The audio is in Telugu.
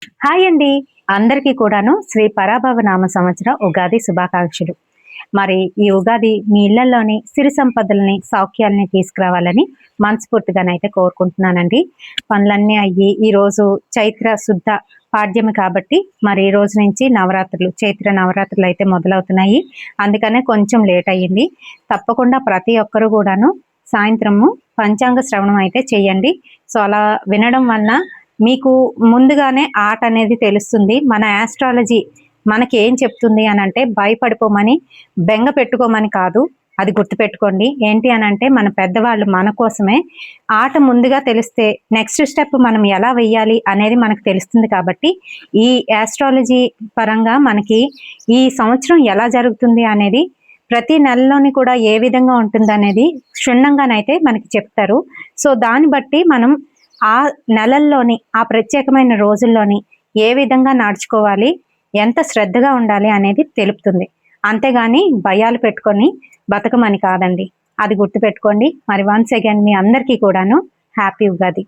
హాయ్ అండి. అందరికీ కూడాను శ్రీ పరాభవ నామ సంవత్సర ఉగాది శుభాకాంక్షలు. మరి ఈ ఉగాది మీ ఇళ్లలోని సిరి సంపదలని, సౌఖ్యాలని తీసుకురావాలని మనస్ఫూర్తిగానైతే కోరుకుంటున్నానండి. పనులన్నీ అయ్యి ఈరోజు చైత్ర శుద్ధ పాడ్యమి కాబట్టి మరి ఈ రోజు నుంచి నవరాత్రులు, చైత్ర నవరాత్రులు అయితే మొదలవుతున్నాయి. అందుకనే కొంచెం లేట్ అయ్యింది. తప్పకుండా ప్రతి ఒక్కరు కూడాను సాయంత్రము పంచాంగ శ్రవణం అయితే చేయండి. సో అలా వినడం వలన మీకు ముందుగానే ఆట అనేది తెలుస్తుంది. మన ఆస్ట్రాలజీ మనకి ఏం చెప్తుంది అని అంటే భయపడిపోమని, బెంగ పెట్టుకోమని కాదు. అది గుర్తుపెట్టుకోండి. ఏంటి అని అంటే మన పెద్దవాళ్ళు మన కోసమే ఆట ముందుగా తెలిస్తే నెక్స్ట్ స్టెప్ మనం ఎలా వెయ్యాలి అనేది మనకు తెలుస్తుంది. కాబట్టి ఈ ఆస్ట్రాలజీ పరంగా మనకి ఈ సంవత్సరం ఎలా జరుగుతుంది అనేది ప్రతి నెలలోని కూడా ఏ విధంగా ఉంటుంది అనేది క్షుణ్ణంగానైతే మనకి చెప్తారు. సో దాన్ని బట్టి మనం ఆ నెలల్లోని ఆ ప్రత్యేకమైన రోజుల్లోని ఏ విధంగా నడుచుకోవాలి, ఎంత శ్రద్ధగా ఉండాలి అనేది తెలుపుతుంది. అంతేగాని భయాలు పెట్టుకొని బతకమని కాదండి. అది గుర్తుపెట్టుకోండి. మరి వన్స్ అగైన్ మీ అందరికీ కూడాను హ్యాపీ ఉగాది.